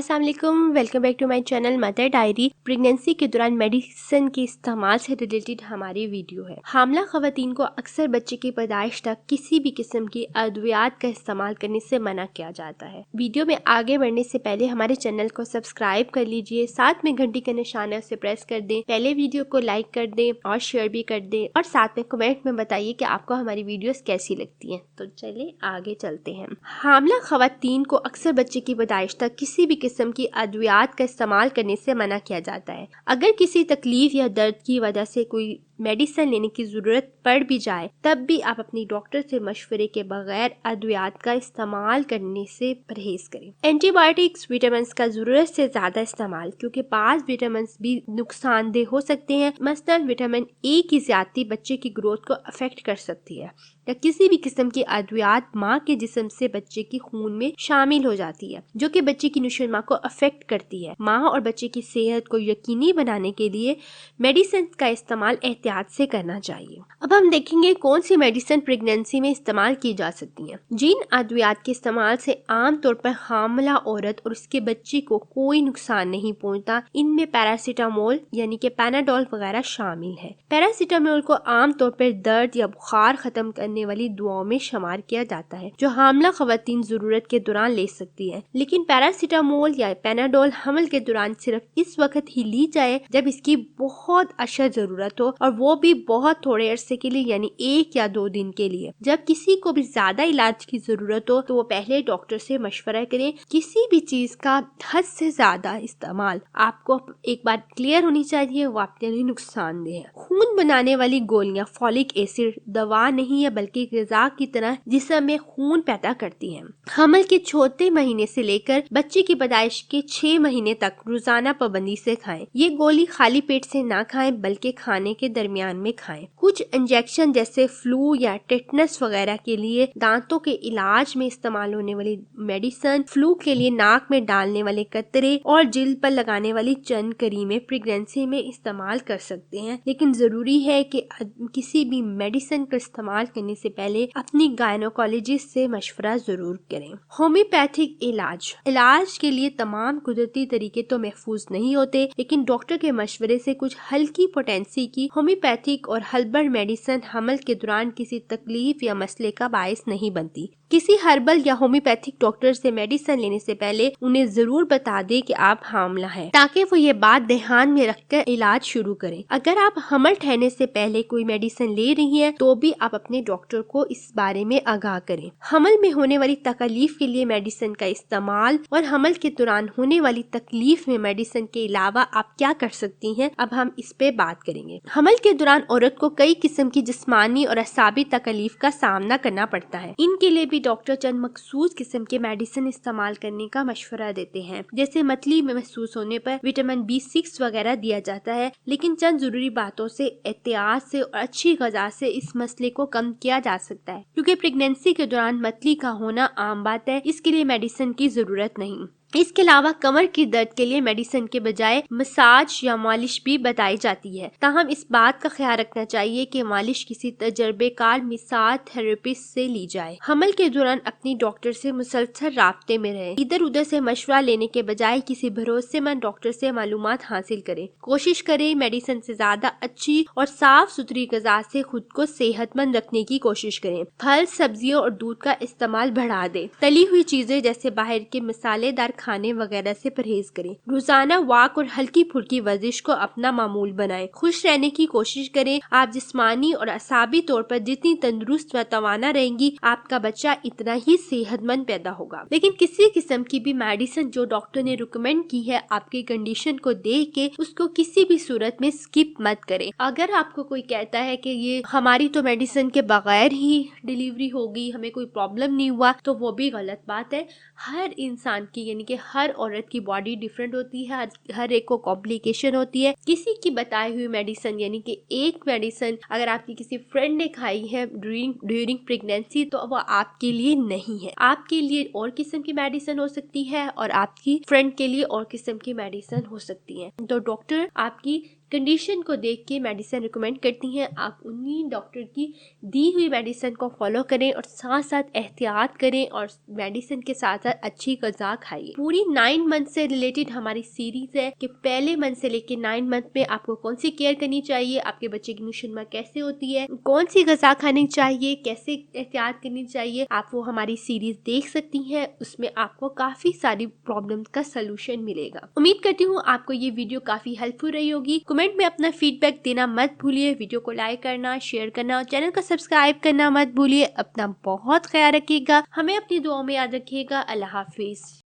अस्सलाम वालेकुम, welcome back to my channel Mother Diary. Pregnancy के दौरान मेडिसिन के इस्तेमाल से रिलेटेड हमारी वीडियो है। हामला खवातीन को अक्सर बच्चे की पैदाइश तक किसी भी किस्म की अद्वियात का इस्तेमाल करने से मना किया जाता है। वीडियो में आगे बढ़ने से पहले हमारे चैनल को सब्सक्राइब कर लीजिए, साथ में घंटी का निशान है उसे प्रेस कर दें, पहले वीडियो को लाइक कर दें और शेयर भी कर दें और साथ में कमेंट में बताइए कि आपको हमारी वीडियोस कैसी लगती हैं। तो चलिए आगे चलते हैं। हामला खवातीन को अक्सर बच्चे की पैदाइश तक किसी भी किस्म की अद्वियात का इस्तेमाल करने से मना किया जाता है। अगर किसी तकलीफ या दर्द की वजह से कोई मेडिसिन लेने की जरूरत पड़ भी जाए तब भी आप अपनी डॉक्टर से मशवरे के बगैर अद्वियात का इस्तेमाल करने से परहेज करें। एंटीबायोटिक्स, विटामिन का जरूरत से ज्यादा इस्तेमाल, क्योंकि बाज़ विटामिन भी नुकसानदेह हो सकते हैं। मसलन विटामिन ए की ज्यादती बच्चे की ग्रोथ को अफेक्ट कर सकती है, या किसी भी किस्म की अद्वियात माँ के जिस्म से बच्चे की खून में शामिल हो जाती है, जो कि बच्चे की नशोनुमा को अफेक्ट करती है। माँ और बच्चे की सेहत को यकीनी बनाने के लिए मेडिसिन का इस्तेमाल एहतियात से करना चाहिए। अब हम देखेंगे कौन सी मेडिसिन प्रेगनेंसी में इस्तेमाल की जा सकती हैं। जिन अद्वियात के इस्तेमाल से आमतौर पर हामला औरत और उसके बच्चे को कोई नुकसान नहीं पहुंचता, इनमें पैरासीटामोल यानी कि पैनाडोल वगैरह शामिल है। पैरासीटामोल को आमतौर पर दर्द या बुखार खत्म करने वाली दुआओं में शुमार किया जाता है, जो हामला खवातीन जरूरत के दौरान ले सकती है। लेकिन पैरासीटामोल या पैनाडोल हमल के दौरान सिर्फ इस वक्त ही ली जाए जब इसकी बहुत अशद जरूरत हो, और वो भी बहुत थोड़े अरसे के लिए, यानी 1 या 2 दिन के लिए। जब किसी को भी ज्यादा इलाज की जरूरत हो तो वो पहले डॉक्टर से मशवरा करें। किसी भी चीज का हद से ज्यादा इस्तेमाल, आपको एक बात क्लियर होनी चाहिए, वो आपके लिए नुकसानदेह है। खून बनाने वाली गोलियां फॉलिक एसिड दवा नहीं है, बल्कि ग़िज़ा की तरह जिस्म में खून पैदा करती है। हमल के चौथे महीने से लेकर बच्चे की पैदाइश के 6 महीने तक रोजाना पाबंदी से खाएं। ये गोली खाली पेट से ना खाएं, बल्कि खाने के दरमियान में खाएं। कुछ इंजेक्शन जैसे फ्लू या टेटनस वगैरह के लिए दांतों के इलाज में इस्तेमाल होने वाली मेडिसिन, फ्लू के लिए नाक में डालने वाले कतरे और जिल्द पर लगाने वाली चंद करीमें प्रेगनेंसी में इस्तेमाल कर सकते हैं। लेकिन जरूरी है कि किसी भी मेडिसिन का इस्तेमाल करने से पहले अपनी गायनोकोलॉजिस्ट से मशवरा जरूर करें। होम्योपैथिक इलाज के लिए तमाम कुदरती तरीके तो महफूज नहीं होते, लेकिन डॉक्टर के मशवरे से कुछ हल्की पोटेंसी की होम्योपैथिक और हर्बल मेडिसिन हमल के दौरान किसी तकलीफ या मसले का बायस नहीं बनती। किसी हर्बल या होम्योपैथिक डॉक्टर से मेडिसिन लेने से पहले उन्हें जरूर बता दें कि आप हामला हैं, ताकि वो ये बात ध्यान में रखकर इलाज शुरू करें। अगर आप हमल ठहरने से पहले कोई मेडिसिन ले रही हैं, तो भी आप अपने डॉक्टर को इस बारे में आगाह करें। हमल में होने वाली तकलीफ के लिए मेडिसिन का इस्तेमाल और हमल के दौरान होने वाली तकलीफ में मेडिसिन के अलावा आप क्या कर सकती हैं, अब हम इस पे बात करेंगे। हमल के दौरान औरत को कई किस्म की जिस्मानी और असाबी तकलीफ का सामना करना पड़ता है। इनके लिए भी डॉक्टर चंद मखसूस किस्म के मेडिसिन इस्तेमाल करने का मशवरा देते हैं। जैसे मतली में महसूस होने पर विटामिन B6 वगैरह दिया जाता है, लेकिन चंद जरूरी बातों से, एहतियात से और अच्छी ग़िज़ा से इस मसले को कम किया जा सकता है। क्योंकि प्रेगनेंसी के दौरान मतली का होना आम बात है, इसके लिए मेडिसिन की जरूरत नहीं। इसके अलावा कमर की दर्द के लिए मेडिसिन के बजाय मसाज या मालिश भी बताई जाती है। ताहम इस बात का ख्याल रखना चाहिए कि मालिश किसी तजर्बेकार मसाज थेरेपिस्ट से ली जाए। हमल के दौरान अपनी डॉक्टर से मुसलसल राब्ते में रहें। इधर उधर से मशवरा लेने के बजाय किसी भरोसेमंद डॉक्टर से मालूमात हासिल करें। कोशिश करें मेडिसिन से ज्यादा अच्छी और साफ सुथरी ग़िज़ा से खुद को सेहतमंद रखने की कोशिश करें। फल, सब्जियों और दूध का इस्तेमाल बढ़ा दें। तली हुई चीजें जैसे बाहर के मसालेदार खाने वगैरह से परहेज करें। रोजाना वॉक और हल्की फुल्की वर्जिश को अपना मामूल बनाएं। खुश रहने की कोशिश करें। आप जिस्मानी और असाबी तौर पर जितनी तंदुरुस्त व तवाना रहेंगी, आपका बच्चा इतना ही सेहतमंद पैदा होगा। लेकिन किसी किस्म की भी मेडिसिन जो डॉक्टर ने रिकमेंड की है, आपकी कंडीशन को देख के उसको किसी भी सूरत में स्किप मत करें। अगर आपको कोई कहता है कि ये हमारी तो मेडिसिन के बगैर ही डिलीवरी होगी, हमें कोई प्रॉब्लम नहीं हुआ, तो वो भी गलत बात है। हर इंसान की यानी कि हर औरत की बॉडी डिफरेंट होती है, हर एक को कॉम्प्लिकेशन होती है। किसी की बताई हुई मेडिसिन यानी कि एक मेडिसिन अगर आपकी किसी फ्रेंड ने खाई है ड्यूरिंग प्रेगनेंसी, तो वो आपके लिए नहीं है। आपके लिए और किस्म की मेडिसिन हो सकती है और आपकी फ्रेंड के लिए और किस्म की मेडिसिन हो सकती है। तो डॉक्टर आपकी कंडीशन को देख के मेडिसिन रिकमेंड करती हैं। आप उन्हीं डॉक्टर की दी हुई मेडिसिन को फॉलो करें और साथ साथ एहतियात करें और मेडिसिन के साथ साथ अच्छी ग़िज़ा खाइए। पूरी 9 मंथ से रिलेटेड हमारी सीरीज है कि पहले मंथ से लेके 9 मंथ में आपको कौन सी केयर करनी चाहिए, आपके बच्चे की नुशनमा कैसे होती है, कौन सी ग़िज़ा खानी चाहिए, कैसे एहतियात करनी चाहिए, आप वो हमारी सीरीज देख सकती हैं। उसमें आपको काफी सारी प्रॉब्लम का सलूशन मिलेगा। उम्मीद करती हूँ आपको ये वीडियो काफी हेल्पफुल रही होगी। कमेंट में अपना फीडबैक देना मत भूलिए, वीडियो को लाइक करना, शेयर करना और चैनल को सब्सक्राइब करना मत भूलिए। अपना बहुत ख्याल रखिएगा, हमें अपनी दुआओं में याद रखिएगा। अल्लाह हाफिज।